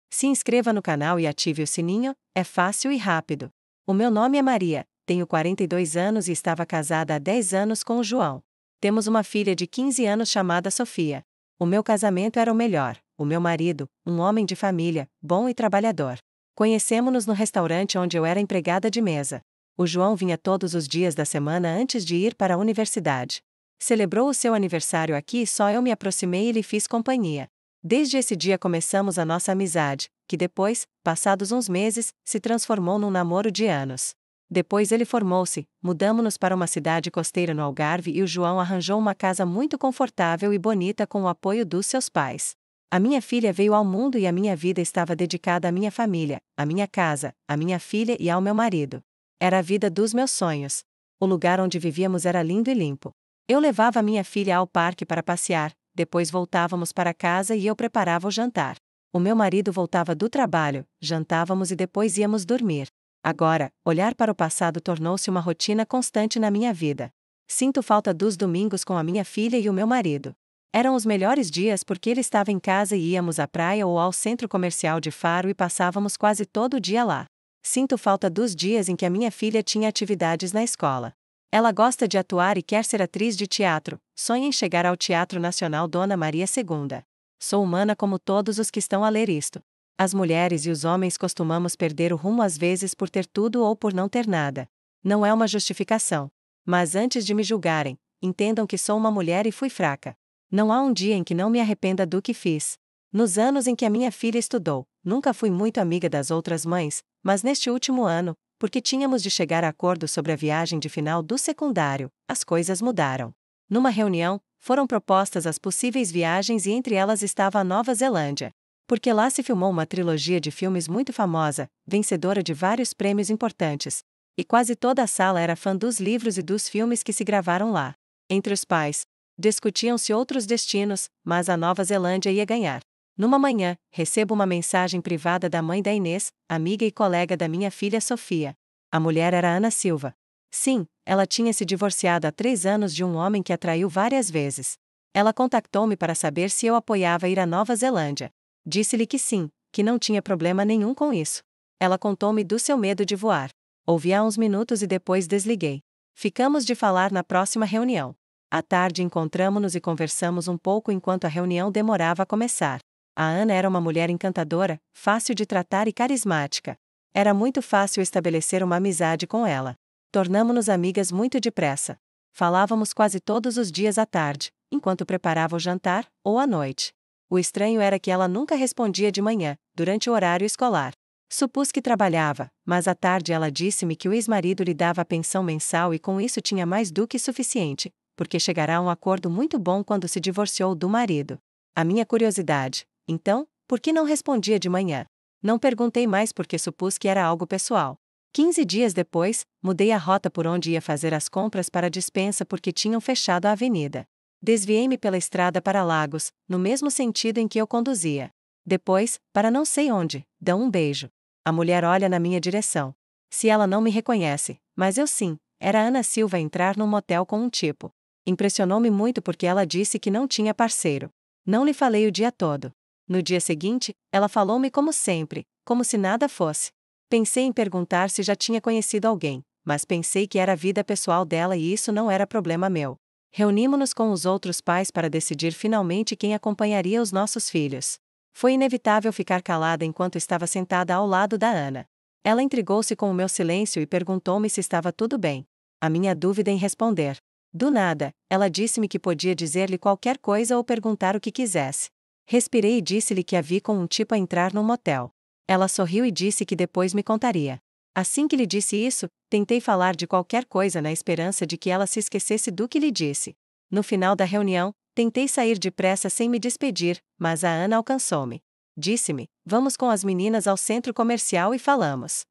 Se inscreva no canal e ative o sininho, é fácil e rápido. O meu nome é Maria, tenho 42 anos e estava casada há 10 anos com o João. Temos uma filha de 15 anos chamada Sofia. O meu casamento era o melhor, o meu marido, um homem de família, bom e trabalhador. Conhecemos-nos no restaurante onde eu era empregada de mesa. O João vinha todos os dias da semana antes de ir para a universidade. Celebrou o seu aniversário aqui e só eu me aproximei e lhe fiz companhia. Desde esse dia começamos a nossa amizade, que depois, passados uns meses, se transformou num namoro de anos. Depois ele formou-se, mudamos-nos para uma cidade costeira no Algarve e o João arranjou uma casa muito confortável e bonita com o apoio dos seus pais. A minha filha veio ao mundo e a minha vida estava dedicada à minha família, à minha casa, à minha filha e ao meu marido. Era a vida dos meus sonhos. O lugar onde vivíamos era lindo e limpo. Eu levava a minha filha ao parque para passear, depois voltávamos para casa e eu preparava o jantar. O meu marido voltava do trabalho, jantávamos e depois íamos dormir. Agora, olhar para o passado tornou-se uma rotina constante na minha vida. Sinto falta dos domingos com a minha filha e o meu marido. Eram os melhores dias porque ele estava em casa e íamos à praia ou ao centro comercial de Faro e passávamos quase todo o dia lá. Sinto falta dos dias em que a minha filha tinha atividades na escola. Ela gosta de atuar e quer ser atriz de teatro, sonha em chegar ao Teatro Nacional Dona Maria II. Sou humana como todos os que estão a ler isto. As mulheres e os homens costumamos perder o rumo às vezes por ter tudo ou por não ter nada. Não é uma justificação. Mas antes de me julgarem, entendam que sou uma mulher e fui fraca. Não há um dia em que não me arrependa do que fiz. Nos anos em que a minha filha estudou, nunca fui muito amiga das outras mães, mas neste último ano, porque tínhamos de chegar a acordo sobre a viagem de final do secundário, as coisas mudaram. Numa reunião, foram propostas as possíveis viagens e entre elas estava a Nova Zelândia. Porque lá se filmou uma trilogia de filmes muito famosa, vencedora de vários prêmios importantes. E quase toda a sala era fã dos livros e dos filmes que se gravaram lá. Entre os pais, discutiam-se outros destinos, mas a Nova Zelândia ia ganhar. Numa manhã, recebo uma mensagem privada da mãe da Inês, amiga e colega da minha filha Sofia. A mulher era Ana Silva. Sim, ela tinha se divorciado há 3 anos de um homem que a traiu várias vezes. Ela contactou-me para saber se eu apoiava ir à Nova Zelândia. Disse-lhe que sim, que não tinha problema nenhum com isso. Ela contou-me do seu medo de voar. Ouvi há uns minutos e depois desliguei. Ficamos de falar na próxima reunião. À tarde encontramo-nos e conversamos um pouco enquanto a reunião demorava a começar. A Ana era uma mulher encantadora, fácil de tratar e carismática. Era muito fácil estabelecer uma amizade com ela. Tornamo-nos amigas muito depressa. Falávamos quase todos os dias à tarde, enquanto preparava o jantar, ou à noite. O estranho era que ela nunca respondia de manhã, durante o horário escolar. Supus que trabalhava, mas à tarde ela disse-me que o ex-marido lhe dava a pensão mensal e com isso tinha mais do que suficiente, porque chegará a um acordo muito bom quando se divorciou do marido. A minha curiosidade, então, por que não respondia de manhã? Não perguntei mais porque supus que era algo pessoal. 15 dias depois, mudei a rota por onde ia fazer as compras para a despensa porque tinham fechado a avenida. Desviei-me pela estrada para Lagos, no mesmo sentido em que eu conduzia. Depois, para não sei onde, dão um beijo. A mulher olha na minha direção. Se ela não me reconhece, mas eu sim, era Ana Silva a entrar num motel com um tipo. Impressionou-me muito porque ela disse que não tinha parceiro. Não lhe falei o dia todo. No dia seguinte, ela falou-me como sempre, como se nada fosse. Pensei em perguntar se já tinha conhecido alguém, mas pensei que era a vida pessoal dela e isso não era problema meu. Reunimos-nos com os outros pais para decidir finalmente quem acompanharia os nossos filhos. Foi inevitável ficar calada enquanto estava sentada ao lado da Ana. Ela intrigou-se com o meu silêncio e perguntou-me se estava tudo bem. A minha dúvida em responder. Do nada, ela disse-me que podia dizer-lhe qualquer coisa ou perguntar o que quisesse. Respirei e disse-lhe que a vi com um tipo a entrar num motel. Ela sorriu e disse que depois me contaria. Assim que lhe disse isso, tentei falar de qualquer coisa na esperança de que ela se esquecesse do que lhe disse. No final da reunião, tentei sair depressa sem me despedir, mas a Ana alcançou-me. Disse-me: vamos com as meninas ao centro comercial e falamos.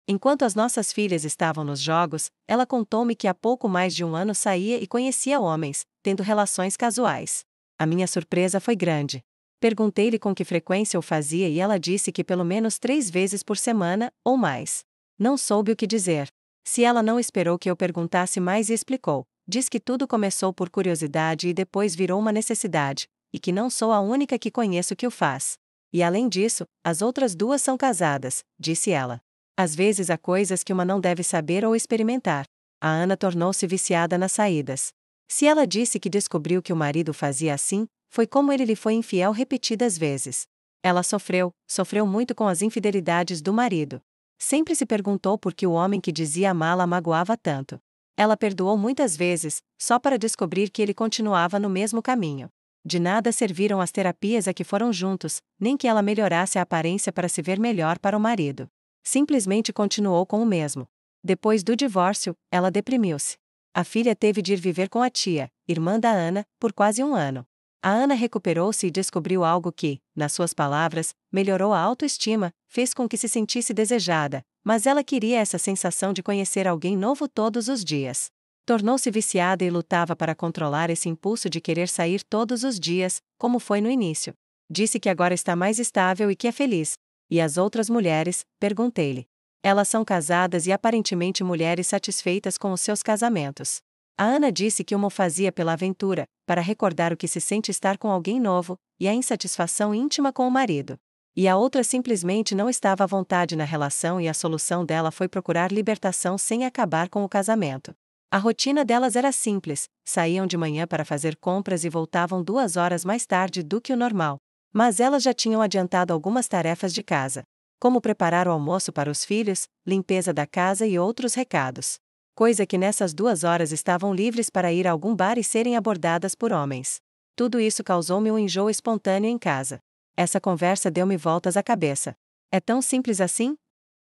Enquanto as nossas filhas estavam nos jogos, ela contou-me que há pouco mais de um ano saía e conhecia homens, tendo relações casuais. A minha surpresa foi grande. Perguntei-lhe com que frequência o fazia e ela disse que pelo menos 3 vezes por semana, ou mais. Não soube o que dizer. Se ela não esperou que eu perguntasse mais e explicou, diz que tudo começou por curiosidade e depois virou uma necessidade, e que não sou a única que conheço que o faz. E além disso, as outras duas são casadas, disse ela. Às vezes há coisas que uma não deve saber ou experimentar. A Ana tornou-se viciada nas saídas. Se ela disse que descobriu que o marido fazia assim, foi como ele lhe foi infiel repetidas vezes. Ela sofreu muito com as infidelidades do marido. Sempre se perguntou por que o homem que dizia amá-la magoava tanto. Ela perdoou muitas vezes, só para descobrir que ele continuava no mesmo caminho. De nada serviram as terapias a que foram juntos, nem que ela melhorasse a aparência para se ver melhor para o marido. Simplesmente continuou com o mesmo. Depois do divórcio, ela deprimiu-se. A filha teve de ir viver com a tia, irmã da Ana, por quase 1 ano. A Ana recuperou-se e descobriu algo que, nas suas palavras, melhorou a autoestima, fez com que se sentisse desejada, mas ela queria essa sensação de conhecer alguém novo todos os dias. Tornou-se viciada e lutava para controlar esse impulso de querer sair todos os dias, como foi no início. Disse que agora está mais estável e que é feliz. E as outras mulheres? Perguntei-lhe. Elas são casadas e aparentemente mulheres satisfeitas com os seus casamentos. A Ana disse que uma o fazia pela aventura, para recordar o que se sente estar com alguém novo, e a insatisfação íntima com o marido. E a outra simplesmente não estava à vontade na relação e a solução dela foi procurar libertação sem acabar com o casamento. A rotina delas era simples, saíam de manhã para fazer compras e voltavam 2 horas mais tarde do que o normal. Mas elas já tinham adiantado algumas tarefas de casa, como preparar o almoço para os filhos, limpeza da casa e outros recados. Coisa que nessas 2 horas estavam livres para ir a algum bar e serem abordadas por homens. Tudo isso causou-me um enjoo espontâneo em casa. Essa conversa deu-me voltas à cabeça. É tão simples assim?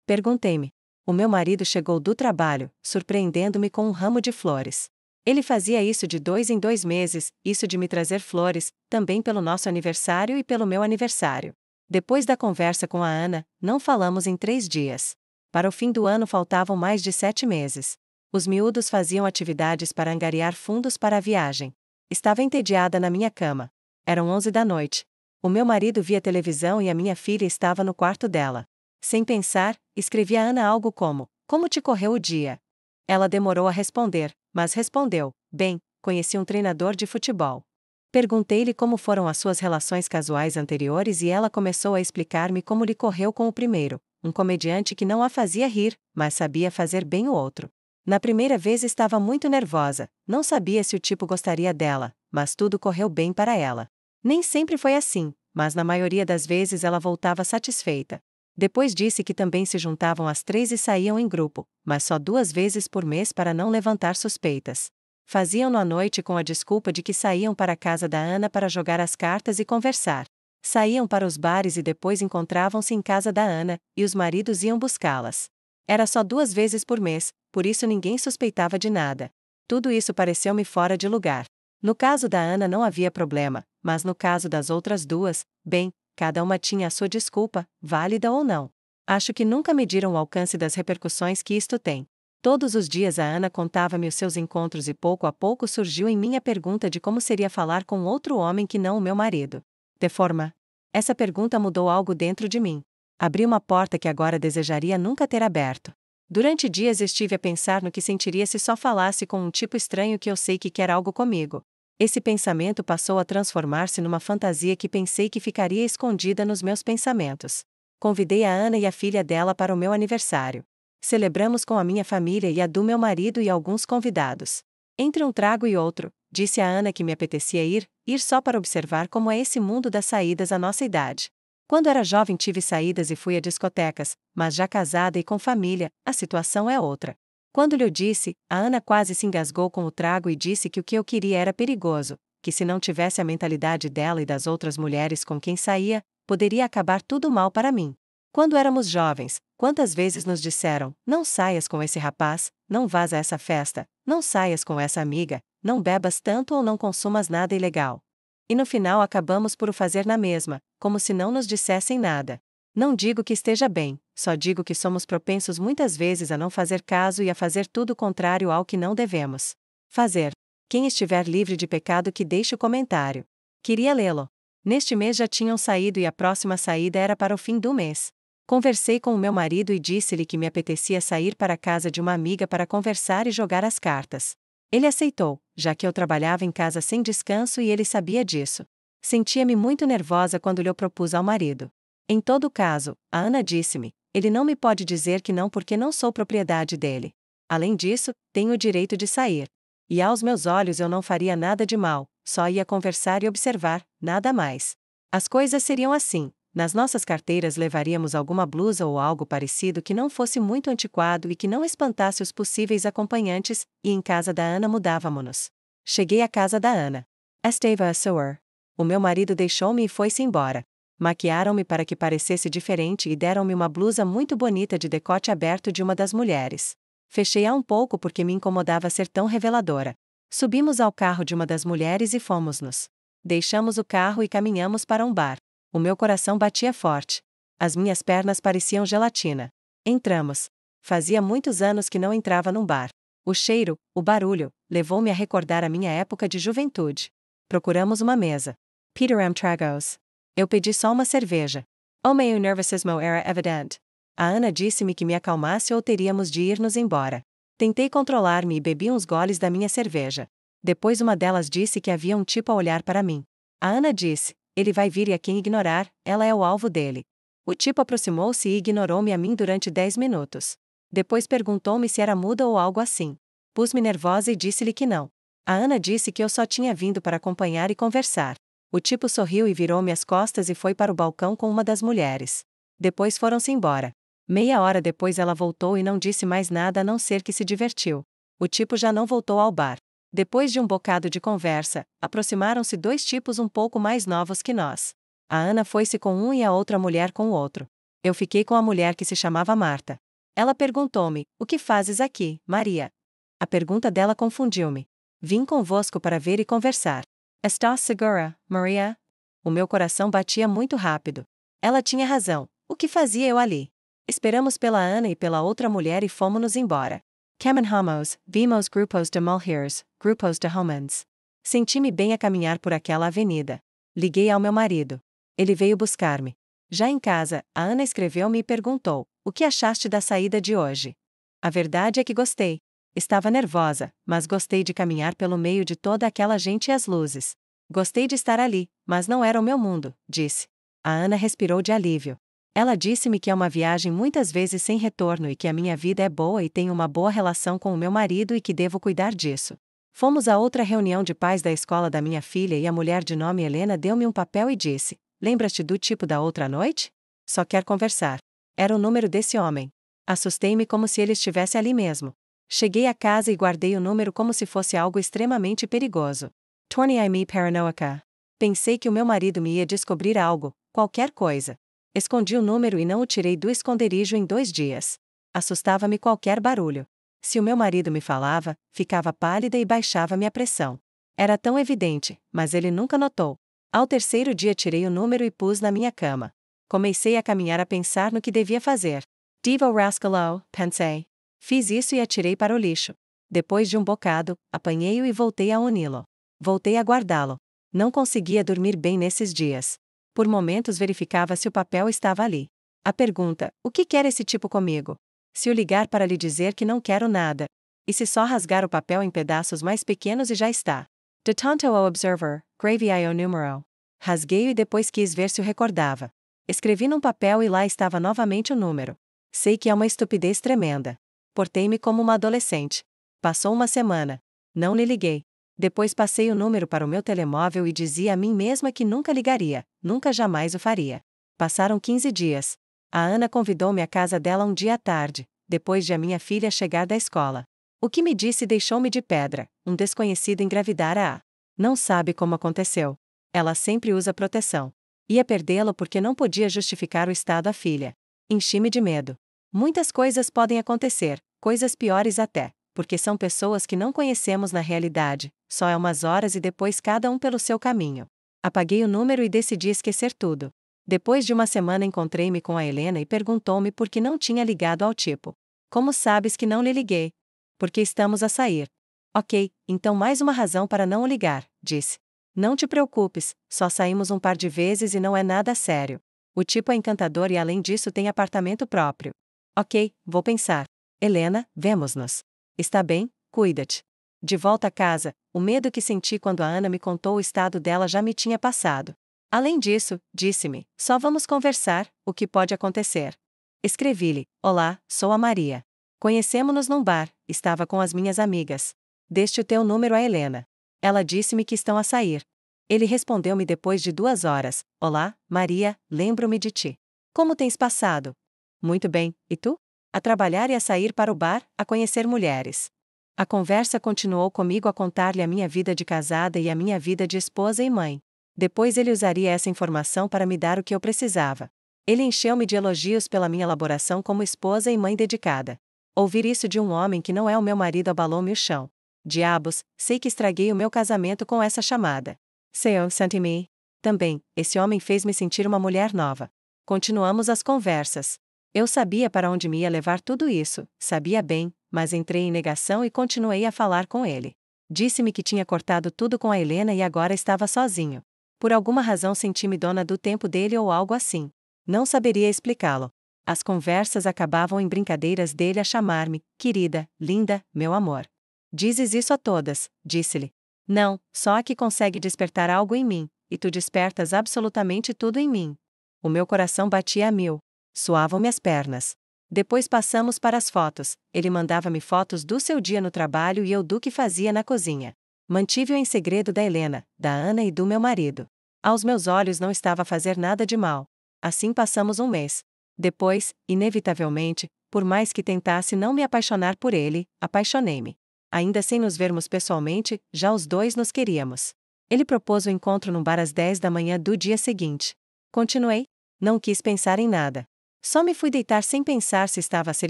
Perguntei-me. O meu marido chegou do trabalho, surpreendendo-me com um ramo de flores. Ele fazia isso de 2 em 2 meses, isso de me trazer flores, também pelo nosso aniversário e pelo meu aniversário. Depois da conversa com a Ana, não falamos em 3 dias. Para o fim do ano faltavam mais de 7 meses. Os miúdos faziam atividades para angariar fundos para a viagem. Estava entediada na minha cama. Eram 11 da noite. O meu marido via televisão e a minha filha estava no quarto dela. Sem pensar, escrevi a Ana algo como: "Como te correu o dia?" Ela demorou a responder, mas respondeu: "Bem, conheci um treinador de futebol." Perguntei-lhe como foram as suas relações casuais anteriores e ela começou a explicar-me como lhe correu com o primeiro, um comediante que não a fazia rir, mas sabia fazer bem o outro. Na primeira vez estava muito nervosa, não sabia se o tipo gostaria dela, mas tudo correu bem para ela. Nem sempre foi assim, mas na maioria das vezes ela voltava satisfeita. Depois disse que também se juntavam às 3 e saíam em grupo, mas só 2 vezes por mês para não levantar suspeitas. Faziam-no à noite com a desculpa de que saíam para a casa da Ana para jogar as cartas e conversar. Saíam para os bares e depois encontravam-se em casa da Ana, e os maridos iam buscá-las. Era só 2 vezes por mês, por isso ninguém suspeitava de nada. Tudo isso pareceu-me fora de lugar. No caso da Ana não havia problema, mas no caso das outras duas, bem, cada uma tinha a sua desculpa, válida ou não. Acho que nunca mediram o alcance das repercussões que isto tem. Todos os dias a Ana contava-me os seus encontros e pouco a pouco surgiu em mim a pergunta de como seria falar com outro homem que não o meu marido. De forma. Essa pergunta mudou algo dentro de mim. Abri uma porta que agora desejaria nunca ter aberto. Durante dias estive a pensar no que sentiria se só falasse com um tipo estranho que eu sei que quer algo comigo. Esse pensamento passou a transformar-se numa fantasia que pensei que ficaria escondida nos meus pensamentos. Convidei a Ana e a filha dela para o meu aniversário. Celebramos com a minha família e a do meu marido e alguns convidados. Entre um trago e outro, disse a Ana que me apetecia ir só para observar como é esse mundo das saídas à nossa idade. Quando era jovem tive saídas e fui a discotecas, mas já casada e com família, a situação é outra. Quando lhe disse, a Ana quase se engasgou com o trago e disse que o que eu queria era perigoso, que se não tivesse a mentalidade dela e das outras mulheres com quem saía, poderia acabar tudo mal para mim. Quando éramos jovens, quantas vezes nos disseram: "Não saias com esse rapaz, não vás a essa festa, não saias com essa amiga, não bebas tanto ou não consumas nada ilegal." E no final acabamos por o fazer na mesma, como se não nos dissessem nada. Não digo que esteja bem, só digo que somos propensos muitas vezes a não fazer caso e a fazer tudo contrário ao que não devemos fazer. Quem estiver livre de pecado que deixe o comentário. Queria lê-lo. Neste mês já tinham saído e a próxima saída era para o fim do mês. Conversei com o meu marido e disse-lhe que me apetecia sair para a casa de uma amiga para conversar e jogar as cartas. Ele aceitou, já que eu trabalhava em casa sem descanso e ele sabia disso. Sentia-me muito nervosa quando lhe propus ao marido. Em todo caso, a Ana disse-me, ele não me pode dizer que não porque não sou propriedade dele. Além disso, tenho o direito de sair. E aos meus olhos eu não faria nada de mal, só ia conversar e observar, nada mais. As coisas seriam assim. Nas nossas carteiras levaríamos alguma blusa ou algo parecido que não fosse muito antiquado e que não espantasse os possíveis acompanhantes, e em casa da Ana mudávamos-nos. Cheguei à casa da Ana. Estava a soar. O meu marido deixou-me e foi-se embora. Maquiaram-me para que parecesse diferente e deram-me uma blusa muito bonita de decote aberto de uma das mulheres. Fechei-a um pouco porque me incomodava ser tão reveladora. Subimos ao carro de uma das mulheres e fomos-nos. Deixamos o carro e caminhamos para um bar. O meu coração batia forte. As minhas pernas pareciam gelatina. Entramos. Fazia muitos anos que não entrava num bar. O cheiro, o barulho, levou-me a recordar a minha época de juventude. Procuramos uma mesa. Peter M. Tragos. Eu pedi só uma cerveja. O meu nervosismo era evidente. A Ana disse-me que me acalmasse ou teríamos de ir-nos embora. Tentei controlar-me e bebi uns goles da minha cerveja. Depois uma delas disse que havia um tipo a olhar para mim. A Ana disse, ele vai vir e a quem ignorar, ela é o alvo dele. O tipo aproximou-se e ignorou-me a mim durante 10 minutos. Depois perguntou-me se era muda ou algo assim. Pus-me nervosa e disse-lhe que não. A Ana disse que eu só tinha vindo para acompanhar e conversar. O tipo sorriu e virou-me as costas e foi para o balcão com uma das mulheres. Depois foram-se embora. Meia hora depois ela voltou e não disse mais nada a não ser que se divertiu. O tipo já não voltou ao bar. Depois de um bocado de conversa, aproximaram-se dois tipos um pouco mais novos que nós. A Ana foi-se com um e a outra mulher com o outro. Eu fiquei com a mulher que se chamava Marta. Ela perguntou-me, o que fazes aqui, Maria? A pergunta dela confundiu-me. Vim convosco para ver e conversar. Estás segura, Maria? O meu coração batia muito rápido. Ela tinha razão. O que fazia eu ali? Esperamos pela Ana e pela outra mulher e fomos-nos embora. Caminhamos, vimos grupos de mulheres, grupos de homens. Senti-me bem a caminhar por aquela avenida. Liguei ao meu marido. Ele veio buscar-me. Já em casa, a Ana escreveu-me e perguntou, o que achaste da saída de hoje? A verdade é que gostei. Estava nervosa, mas gostei de caminhar pelo meio de toda aquela gente e as luzes. Gostei de estar ali, mas não era o meu mundo, disse. A Ana respirou de alívio. Ela disse-me que é uma viagem muitas vezes sem retorno e que a minha vida é boa e tenho uma boa relação com o meu marido e que devo cuidar disso. Fomos a outra reunião de pais da escola da minha filha e a mulher de nome Helena deu-me um papel e disse, lembras-te do tipo da outra noite? Só quer conversar. Era o número desse homem. Assustei-me como se ele estivesse ali mesmo. Cheguei a casa e guardei o número como se fosse algo extremamente perigoso. Tornei-me paranoica. Pensei que o meu marido me ia descobrir algo, qualquer coisa. Escondi o número e não o tirei do esconderijo em 2 dias. Assustava-me qualquer barulho. Se o meu marido me falava, ficava pálida e baixava-me a pressão. Era tão evidente, mas ele nunca notou. Ao terceiro dia tirei o número e pus na minha cama. Comecei a caminhar a pensar no que devia fazer. Devo rascalho, pensei. Fiz isso e atirei para o lixo. Depois de um bocado, apanhei-o e voltei a uni-lo. Voltei a guardá-lo. Não conseguia dormir bem nesses dias. Por momentos verificava se o papel estava ali. A pergunta, o que quer esse tipo comigo? Se o ligar para lhe dizer que não quero nada. E se só rasgar o papel em pedaços mais pequenos e já está? De tanto ao observer, gravei o número. Rasguei-o e depois quis ver se o recordava. Escrevi num papel e lá estava novamente o número. Sei que é uma estupidez tremenda. Portei-me como uma adolescente. Passou uma semana. Não lhe liguei. Depois passei o número para o meu telemóvel e dizia a mim mesma que nunca ligaria, nunca jamais o faria. Passaram 15 dias. A Ana convidou-me à casa dela um dia à tarde, depois de a minha filha chegar da escola. O que me disse deixou-me de pedra, um desconhecido engravidara-a. Não sabe como aconteceu. Ela sempre usa proteção. Ia perdê-lo porque não podia justificar o estado à filha. Enchi-me de medo. Muitas coisas podem acontecer, coisas piores até. Porque são pessoas que não conhecemos na realidade, só é umas horas e depois cada um pelo seu caminho. Apaguei o número e decidi esquecer tudo. Depois de uma semana encontrei-me com a Helena e perguntou-me por que não tinha ligado ao tipo. Como sabes que não lhe liguei? Porque estamos a sair. Ok, então mais uma razão para não o ligar, disse. Não te preocupes, só saímos um par de vezes e não é nada sério. O tipo é encantador e além disso tem apartamento próprio. Ok, vou pensar. Helena, vemo-nos. Está bem, cuida-te. De volta a casa, o medo que senti quando a Ana me contou o estado dela já me tinha passado. Além disso, disse-me, só vamos conversar, o que pode acontecer. Escrevi-lhe, olá, sou a Maria. Conhecemo-nos num bar, estava com as minhas amigas. Deste o teu número a Helena. Ela disse-me que estão a sair. Ele respondeu-me depois de 2 horas, olá, Maria, lembro-me de ti. Como tens passado? Muito bem, e tu? A trabalhar e a sair para o bar, a conhecer mulheres. A conversa continuou comigo a contar-lhe a minha vida de casada e a minha vida de esposa e mãe. Depois ele usaria essa informação para me dar o que eu precisava. Ele encheu-me de elogios pela minha elaboração como esposa e mãe dedicada. Ouvir isso de um homem que não é o meu marido abalou-me o chão. Diabos, sei que estraguei o meu casamento com essa chamada. Senhor, senti-me. Também, esse homem fez-me sentir uma mulher nova. Continuamos as conversas. Eu sabia para onde me ia levar tudo isso, sabia bem, mas entrei em negação e continuei a falar com ele. Disse-me que tinha cortado tudo com a Helena e agora estava sozinho. Por alguma razão senti-me dona do tempo dele ou algo assim. Não saberia explicá-lo. As conversas acabavam em brincadeiras dele a chamar-me, querida, linda, meu amor. Dizes isso a todas, disse-lhe. Não, só a que consegue despertar algo em mim, e tu despertas absolutamente tudo em mim. O meu coração batia a 1000. Suavam-me as pernas. Depois passamos para as fotos. Ele mandava-me fotos do seu dia no trabalho e eu do que fazia na cozinha. Mantive-o em segredo da Helena, da Ana e do meu marido. Aos meus olhos não estava a fazer nada de mal. Assim passamos um mês. Depois, inevitavelmente, por mais que tentasse não me apaixonar por ele, apaixonei-me. Ainda sem nos vermos pessoalmente, já os dois nos queríamos. Ele propôs o encontro num bar às 10 da manhã do dia seguinte. Continuei. Não quis pensar em nada. Só me fui deitar sem pensar se estava a ser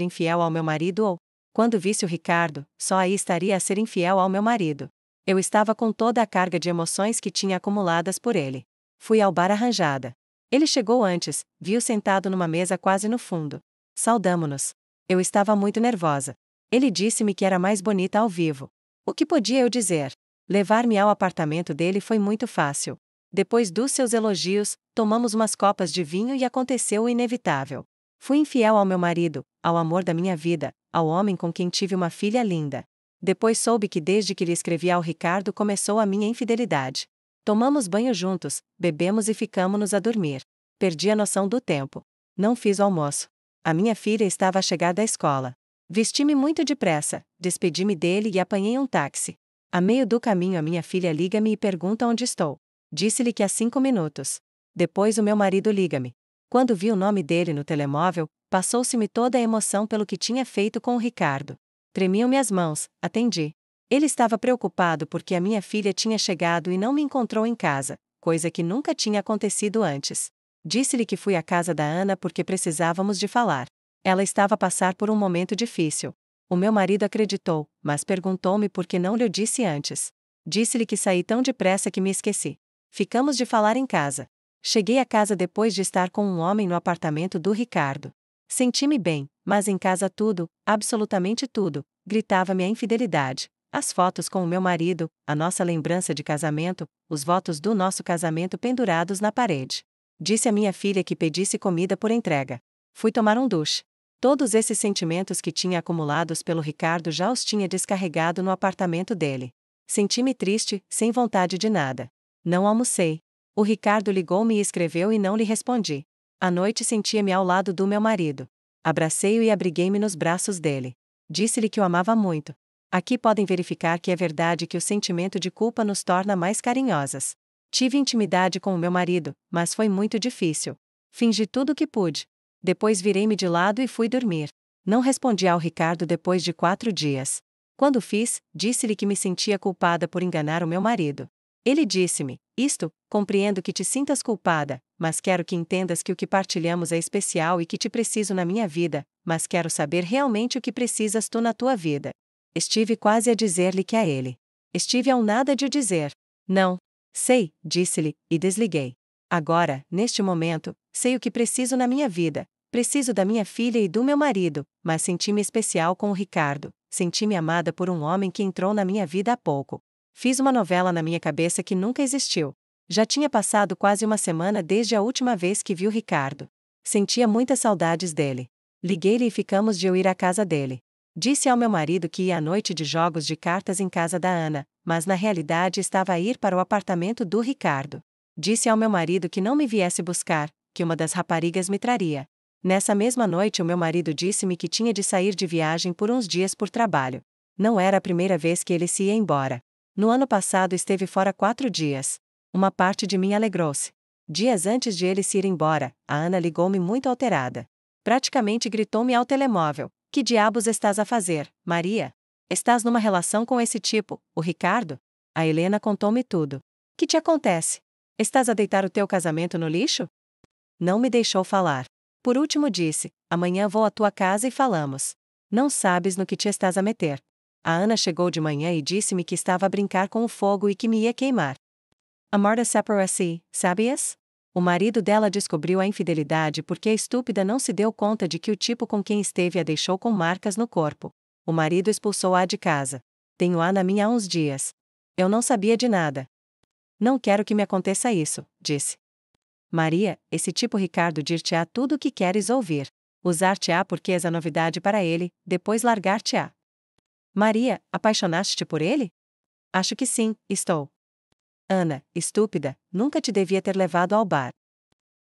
infiel ao meu marido ou, quando visse o Ricardo, só aí estaria a ser infiel ao meu marido. Eu estava com toda a carga de emoções que tinha acumuladas por ele. Fui ao bar arranjada. Ele chegou antes, viu sentado numa mesa quase no fundo. Saudamo-nos. Eu estava muito nervosa. Ele disse-me que era mais bonita ao vivo. O que podia eu dizer? Levar-me ao apartamento dele foi muito fácil. Depois dos seus elogios, tomamos umas copas de vinho e aconteceu o inevitável. Fui infiel ao meu marido, ao amor da minha vida, ao homem com quem tive uma filha linda. Depois soube que desde que lhe escrevi ao Ricardo começou a minha infidelidade. Tomamos banho juntos, bebemos e ficamo-nos a dormir. Perdi a noção do tempo. Não fiz o almoço. A minha filha estava a chegar da escola. Vesti-me muito depressa, despedi-me dele e apanhei um táxi. A meio do caminho a minha filha liga-me e pergunta onde estou. Disse-lhe que há 5 minutos. Depois o meu marido liga-me. Quando vi o nome dele no telemóvel, passou-se-me toda a emoção pelo que tinha feito com o Ricardo. Tremiam-me as mãos, atendi. Ele estava preocupado porque a minha filha tinha chegado e não me encontrou em casa, coisa que nunca tinha acontecido antes. Disse-lhe que fui à casa da Ana porque precisávamos de falar. Ela estava a passar por um momento difícil. O meu marido acreditou, mas perguntou-me por que não lhe disse antes. Disse-lhe que saí tão depressa que me esqueci. Ficamos de falar em casa. Cheguei à casa depois de estar com um homem no apartamento do Ricardo. Senti-me bem, mas em casa tudo, absolutamente tudo, gritava-me a infidelidade. As fotos com o meu marido, a nossa lembrança de casamento, os votos do nosso casamento pendurados na parede. Disse à minha filha que pedisse comida por entrega. Fui tomar um duche. Todos esses sentimentos que tinha acumulados pelo Ricardo já os tinha descarregado no apartamento dele. Senti-me triste, sem vontade de nada. Não almocei. O Ricardo ligou-me e escreveu e não lhe respondi. À noite sentia-me ao lado do meu marido. Abracei-o e abriguei-me nos braços dele. Disse-lhe que o amava muito. Aqui podem verificar que é verdade que o sentimento de culpa nos torna mais carinhosas. Tive intimidade com o meu marido, mas foi muito difícil. Fingi tudo o que pude. Depois virei-me de lado e fui dormir. Não respondi ao Ricardo depois de 4 dias. Quando fiz, disse-lhe que me sentia culpada por enganar o meu marido. Ele disse-me, compreendo que te sintas culpada, mas quero que entendas que o que partilhamos é especial e que te preciso na minha vida, mas quero saber realmente o que precisas tu na tua vida. Estive quase a dizer-lhe que a ele. Estive a um nada de dizer. Não. Sei, disse-lhe, e desliguei. Agora, neste momento, sei o que preciso na minha vida. Preciso da minha filha e do meu marido, mas senti-me especial com o Ricardo. Senti-me amada por um homem que entrou na minha vida há pouco. Fiz uma novela na minha cabeça que nunca existiu. Já tinha passado quase uma semana desde a última vez que vi o Ricardo. Sentia muitas saudades dele. Liguei-lhe e ficamos de eu ir à casa dele. Disse ao meu marido que ia à noite de jogos de cartas em casa da Ana, mas na realidade estava a ir para o apartamento do Ricardo. Disse ao meu marido que não me viesse buscar, que uma das raparigas me traria. Nessa mesma noite o meu marido disse-me que tinha de sair de viagem por uns dias por trabalho. Não era a primeira vez que ele se ia embora. No ano passado esteve fora 4 dias. Uma parte de mim alegrou-se. Dias antes de ele se ir embora, a Ana ligou-me muito alterada. Praticamente gritou-me ao telemóvel: "Que diabos estás a fazer, Maria? Estás numa relação com esse tipo, o Ricardo?" A Helena contou-me tudo. "Que te acontece? Estás a deitar o teu casamento no lixo?" Não me deixou falar. Por último disse: "Amanhã vou à tua casa e falamos. Não sabes no que te estás a meter." A Ana chegou de manhã e disse-me que estava a brincar com o fogo e que me ia queimar. A Marta separou-se, sabias? O marido dela descobriu a infidelidade porque a estúpida não se deu conta de que o tipo com quem esteve a deixou com marcas no corpo. O marido expulsou-a de casa. Tenho-a na minha há uns dias. Eu não sabia de nada. Não quero que me aconteça isso, disse. Maria, esse tipo Ricardo dir-te-á tudo o que queres ouvir. Usar-te-á porque és a novidade para ele, depois largar-te-á. Maria, apaixonaste-te por ele? Acho que sim, estou. Ana, estúpida, nunca te devia ter levado ao bar.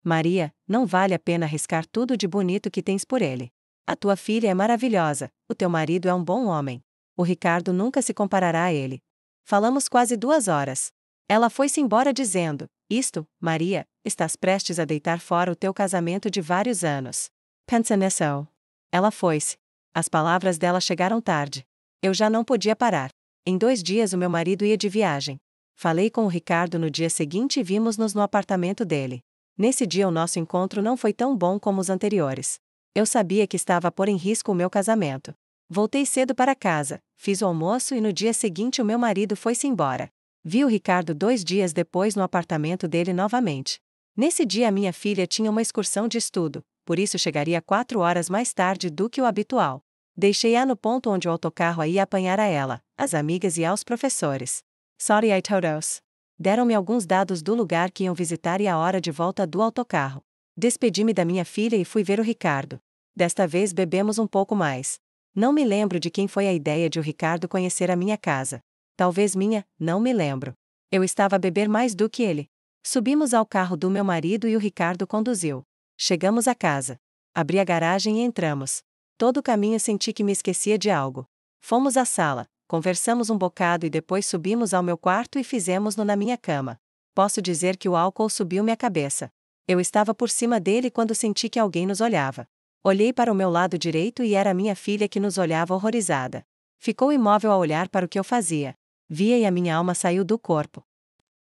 Maria, não vale a pena arriscar tudo de bonito que tens por ele. A tua filha é maravilhosa, o teu marido é um bom homem. O Ricardo nunca se comparará a ele. Falamos quase 2 horas. Ela foi-se embora dizendo: "Isto, Maria, estás prestes a deitar fora o teu casamento de vários anos. Pensa nisso." Ela foi-se. As palavras dela chegaram tarde. Eu já não podia parar. Em 2 dias o meu marido ia de viagem. Falei com o Ricardo no dia seguinte e vimos-nos no apartamento dele. Nesse dia o nosso encontro não foi tão bom como os anteriores. Eu sabia que estava a pôr em risco o meu casamento. Voltei cedo para casa, fiz o almoço e no dia seguinte o meu marido foi-se embora. Vi o Ricardo 2 dias depois no apartamento dele novamente. Nesse dia a minha filha tinha uma excursão de estudo, por isso chegaria 4 horas mais tarde do que o habitual. Deixei-a no ponto onde o autocarro ia apanhar a ela, as amigas e aos professores. Sorry I todos. Deram-me alguns dados do lugar que iam visitar e a hora de volta do autocarro. Despedi-me da minha filha e fui ver o Ricardo. Desta vez bebemos um pouco mais. Não me lembro de quem foi a ideia de o Ricardo conhecer a minha casa. Talvez minha, não me lembro. Eu estava a beber mais do que ele. Subimos ao carro do meu marido e o Ricardo conduziu. Chegamos à casa. Abri a garagem e entramos. Todo o caminho senti que me esquecia de algo. Fomos à sala, conversamos um bocado e depois subimos ao meu quarto e fizemos-no na minha cama. Posso dizer que o álcool subiu-me à cabeça. Eu estava por cima dele quando senti que alguém nos olhava. Olhei para o meu lado direito e era minha filha que nos olhava horrorizada. Ficou imóvel a olhar para o que eu fazia. Via e a minha alma saiu do corpo.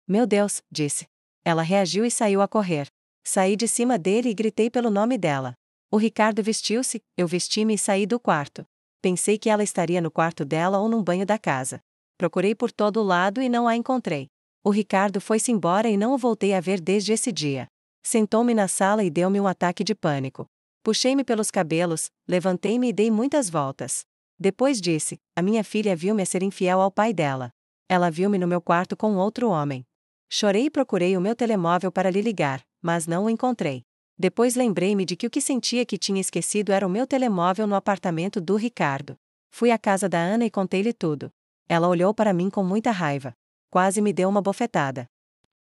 "Meu Deus", disse. Ela reagiu e saiu a correr. Saí de cima dele e gritei pelo nome dela. O Ricardo vestiu-se, eu vesti-me e saí do quarto. Pensei que ela estaria no quarto dela ou num banho da casa. Procurei por todo o lado e não a encontrei. O Ricardo foi-se embora e não o voltei a ver desde esse dia. Sentou-me na sala e deu-me um ataque de pânico. Puxei-me pelos cabelos, levantei-me e dei muitas voltas. Depois disse: "A minha filha viu-me a ser infiel ao pai dela. Ela viu-me no meu quarto com outro homem." Chorei e procurei o meu telemóvel para lhe ligar, mas não o encontrei. Depois lembrei-me de que o que sentia que tinha esquecido era o meu telemóvel no apartamento do Ricardo. Fui à casa da Ana e contei-lhe tudo. Ela olhou para mim com muita raiva. Quase me deu uma bofetada.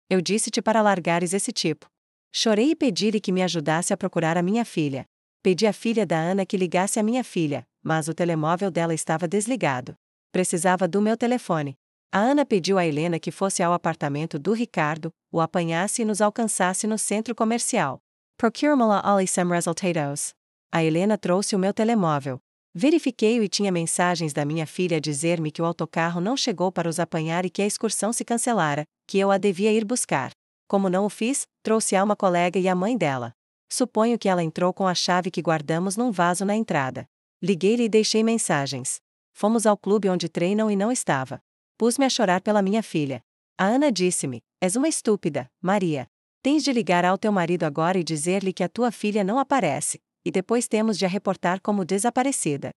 "Eu disse-te para largares esse tipo." Chorei e pedi-lhe que me ajudasse a procurar a minha filha. Pedi à filha da Ana que ligasse à minha filha, mas o telemóvel dela estava desligado. Precisava do meu telefone. A Ana pediu a Helena que fosse ao apartamento do Ricardo, o apanhasse e nos alcançasse no centro comercial. Procure-me-la ali some resultados. A Helena trouxe o meu telemóvel. Verifiquei-o e tinha mensagens da minha filha a dizer-me que o autocarro não chegou para os apanhar e que a excursão se cancelara, que eu a devia ir buscar. Como não o fiz, trouxe a uma colega e a mãe dela. Suponho que ela entrou com a chave que guardamos num vaso na entrada. Liguei-lhe e deixei mensagens. Fomos ao clube onde treinam e não estava. Pus-me a chorar pela minha filha. A Ana disse-me: "És uma estúpida, Maria. Tens de ligar ao teu marido agora e dizer-lhe que a tua filha não aparece, e depois temos de a reportar como desaparecida."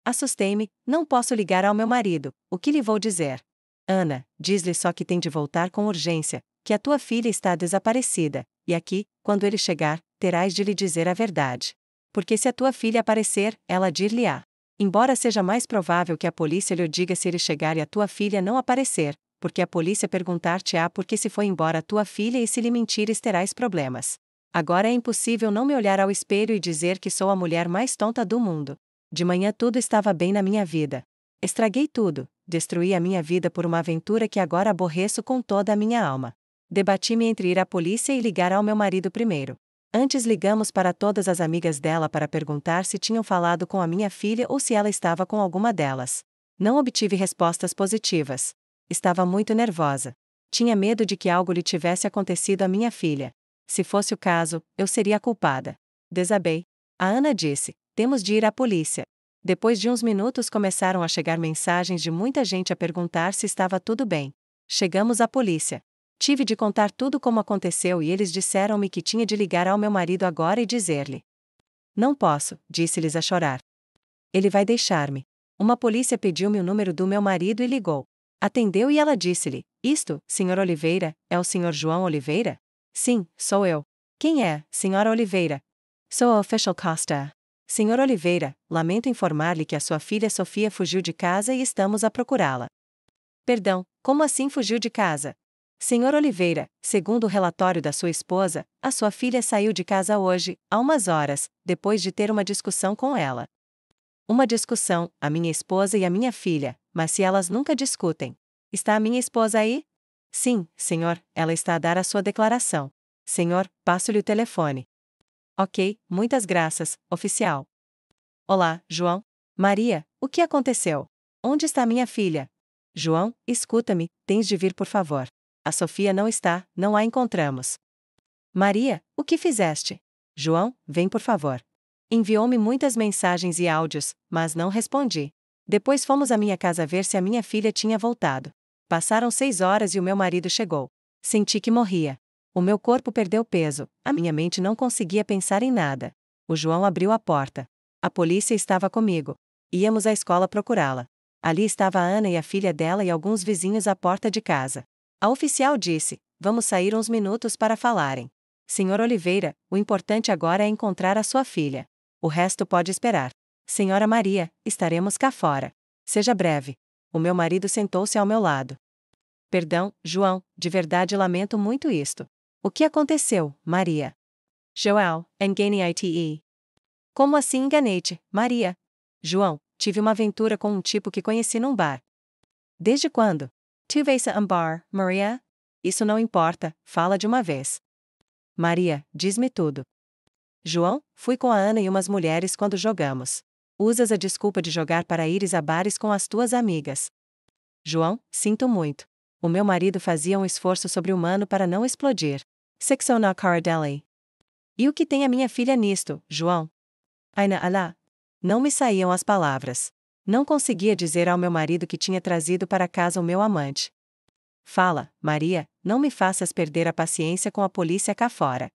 Assustei-me, não posso ligar ao meu marido, o que lhe vou dizer? "Ana, diz-lhe só que tem de voltar com urgência, que a tua filha está desaparecida, e aqui, quando ele chegar, terás de lhe dizer a verdade. Porque se a tua filha aparecer, ela dir-lhe-á. Embora seja mais provável que a polícia lhe o diga se ele chegar e a tua filha não aparecer, porque a polícia perguntar-te-á por que se foi embora tua filha e se lhe mentires terás problemas. Agora é impossível não me olhar ao espelho e dizer que sou a mulher mais tonta do mundo. De manhã tudo estava bem na minha vida. Estraguei tudo, destruí a minha vida por uma aventura que agora aborreço com toda a minha alma. Debati-me entre ir à polícia e ligar ao meu marido primeiro. Antes ligamos para todas as amigas dela para perguntar se tinham falado com a minha filha ou se ela estava com alguma delas. Não obtive respostas positivas. Estava muito nervosa. Tinha medo de que algo lhe tivesse acontecido à minha filha. Se fosse o caso, eu seria a culpada. Desabei. A Ana disse: temos de ir à polícia. Depois de uns minutos começaram a chegar mensagens de muita gente a perguntar se estava tudo bem. Chegamos à polícia. Tive de contar tudo como aconteceu e eles disseram-me que tinha de ligar ao meu marido agora e dizer-lhe. Não posso, disse-lhes a chorar. Ele vai deixar-me. Uma polícia pediu-me o número do meu marido e ligou. Atendeu e ela disse-lhe: isto, Sr. Oliveira, é o Sr. João Oliveira? Sim, sou eu. Quem é, Sra. Oliveira? Sou a Official Costa. Sr. Oliveira, lamento informar-lhe que a sua filha Sofia fugiu de casa e estamos a procurá-la. Perdão, como assim fugiu de casa? Sr. Oliveira, segundo o relatório da sua esposa, a sua filha saiu de casa hoje, há umas horas, depois de ter uma discussão com ela. Uma discussão, a minha esposa e a minha filha, mas se elas nunca discutem. Está a minha esposa aí? Sim, senhor, ela está a dar a sua declaração. Senhor, passo-lhe o telefone. Ok, muitas graças, oficial. Olá, João. Maria, o que aconteceu? Onde está minha filha? João, escuta-me, tens de vir por favor. A Sofia não está, não a encontramos. Maria, o que fizeste? João, vem por favor. Enviou-me muitas mensagens e áudios, mas não respondi. Depois fomos à minha casa ver se a minha filha tinha voltado. Passaram 6 horas e o meu marido chegou. Senti que morria. O meu corpo perdeu peso, a minha mente não conseguia pensar em nada. O João abriu a porta. A polícia estava comigo. Íamos à escola procurá-la. Ali estava a Ana e a filha dela e alguns vizinhos à porta de casa. A oficial disse: vamos sair uns minutos para falarem. Senhor Oliveira, o importante agora é encontrar a sua filha. O resto pode esperar. Senhora Maria, estaremos cá fora. Seja breve. O meu marido sentou-se ao meu lado. Perdão, João, de verdade lamento muito isto. O que aconteceu, Maria? João, enganei-te. Como assim enganei-te, Maria? João, tive uma aventura com um tipo que conheci num bar. Desde quando? Tiveste um bar, Maria? Isso não importa, fala de uma vez. Maria, diz-me tudo. João, fui com a Ana e umas mulheres quando jogamos. Usas a desculpa de jogar para ires a bares com as tuas amigas. João, sinto muito. O meu marido fazia um esforço sobre-humano para não explodir. Sexo na cara dele. E o que tem a minha filha nisto, João? Aina alá. Não me saíam as palavras. Não conseguia dizer ao meu marido que tinha trazido para casa o meu amante. Fala, Maria, não me faças perder a paciência com a polícia cá fora.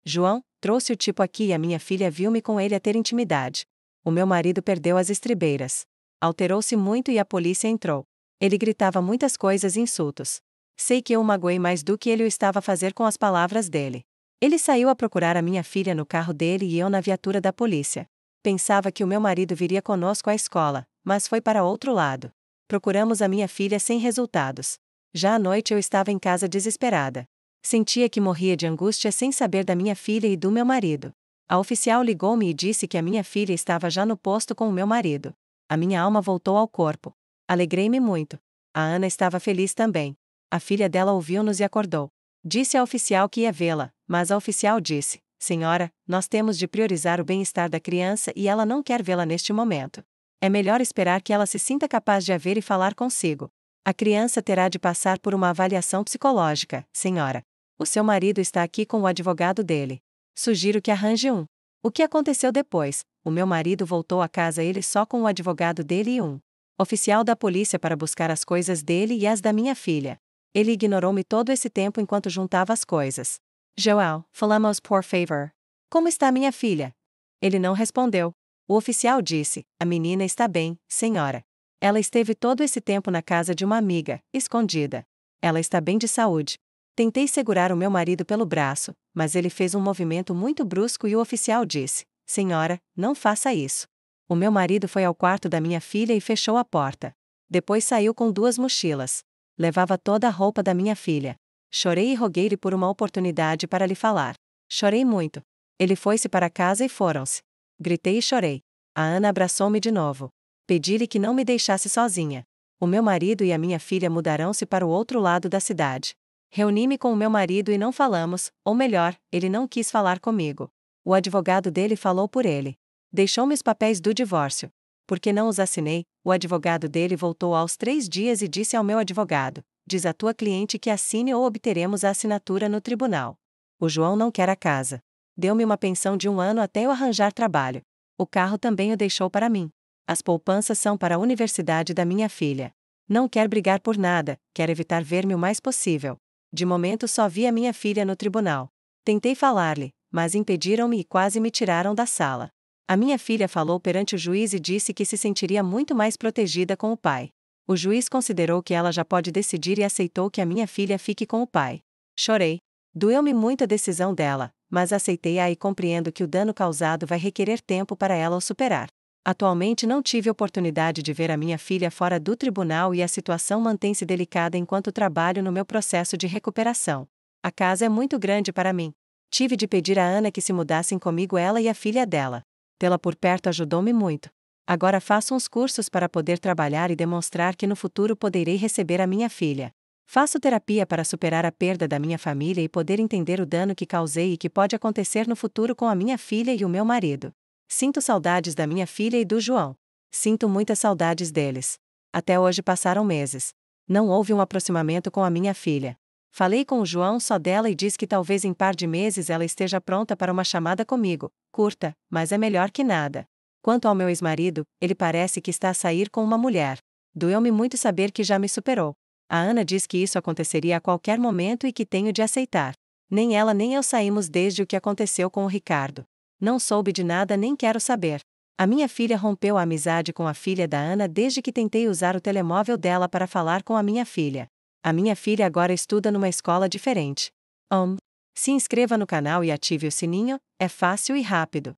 João, trouxe o tipo aqui e a minha filha viu-me com ele a ter intimidade. O meu marido perdeu as estribeiras. Alterou-se muito e a polícia entrou. Ele gritava muitas coisas e insultos. Sei que eu o magoei mais do que ele o estava a fazer com as palavras dele. Ele saiu a procurar a minha filha no carro dele e eu na viatura da polícia. Pensava que o meu marido viria conosco à escola, mas foi para outro lado. Procuramos a minha filha sem resultados. Já à noite eu estava em casa desesperada. Sentia que morria de angústia sem saber da minha filha e do meu marido. A oficial ligou-me e disse que a minha filha estava já no posto com o meu marido. A minha alma voltou ao corpo. Alegrei-me muito. A Ana estava feliz também. A filha dela ouviu-nos e acordou. Disse à oficial que ia vê-la, mas a oficial disse: Senhora, nós temos de priorizar o bem-estar da criança e ela não quer vê-la neste momento. É melhor esperar que ela se sinta capaz de a ver e falar consigo. A criança terá de passar por uma avaliação psicológica, senhora. O seu marido está aqui com o advogado dele. Sugiro que arranje um. O que aconteceu depois? O meu marido voltou a casa ele só com o advogado dele e um oficial da polícia para buscar as coisas dele e as da minha filha. Ele ignorou-me todo esse tempo enquanto juntava as coisas. João, falamos por favor. Como está minha filha? Ele não respondeu. O oficial disse: a menina está bem, senhora. Ela esteve todo esse tempo na casa de uma amiga, escondida. Ela está bem de saúde. Tentei segurar o meu marido pelo braço, mas ele fez um movimento muito brusco e o oficial disse: Senhora, não faça isso. O meu marido foi ao quarto da minha filha e fechou a porta. Depois saiu com 2 mochilas. Levava toda a roupa da minha filha. Chorei e roguei-lhe por uma oportunidade para lhe falar. Chorei muito. Ele foi-se para casa e foram-se. Gritei e chorei. A Ana abraçou-me de novo. Pedi-lhe que não me deixasse sozinha. O meu marido e a minha filha mudarão-se para o outro lado da cidade. Reuni-me com o meu marido e não falamos, ou melhor, ele não quis falar comigo. O advogado dele falou por ele. Deixou-me os papéis do divórcio. Porque não os assinei, o advogado dele voltou aos 3 dias e disse ao meu advogado: diz à tua cliente que assine ou obteremos a assinatura no tribunal. O João não quer a casa. Deu-me uma pensão de 1 ano até eu arranjar trabalho. O carro também o deixou para mim. As poupanças são para a universidade da minha filha. Não quer brigar por nada, quer evitar ver-me o mais possível. De momento só vi a minha filha no tribunal. Tentei falar-lhe, mas impediram-me e quase me tiraram da sala. A minha filha falou perante o juiz e disse que se sentiria muito mais protegida com o pai. O juiz considerou que ela já pode decidir e aceitou que a minha filha fique com o pai. Chorei. Doeu-me muito a decisão dela, mas aceitei-a e compreendo que o dano causado vai requerer tempo para ela o superar. Atualmente não tive oportunidade de ver a minha filha fora do tribunal e a situação mantém-se delicada enquanto trabalho no meu processo de recuperação. A casa é muito grande para mim. Tive de pedir a Ana que se mudassem comigo, ela e a filha dela. Tê-la por perto ajudou-me muito. Agora faço uns cursos para poder trabalhar e demonstrar que no futuro poderei receber a minha filha. Faço terapia para superar a perda da minha família e poder entender o dano que causei e que pode acontecer no futuro com a minha filha e o meu marido. Sinto saudades da minha filha e do João. Sinto muitas saudades deles. Até hoje passaram meses. Não houve um aproximamento com a minha filha. Falei com o João só dela e diz que talvez em par de meses ela esteja pronta para uma chamada comigo, curta, mas é melhor que nada. Quanto ao meu ex-marido, ele parece que está a sair com uma mulher. Doeu-me muito saber que já me superou. A Ana diz que isso aconteceria a qualquer momento e que tenho de aceitar. Nem ela nem eu saímos desde o que aconteceu com o Ricardo. Não soube de nada nem quero saber. A minha filha rompeu a amizade com a filha da Ana desde que tentei usar o telemóvel dela para falar com a minha filha. A minha filha agora estuda numa escola diferente. Se inscreva no canal e ative o sininho, é fácil e rápido.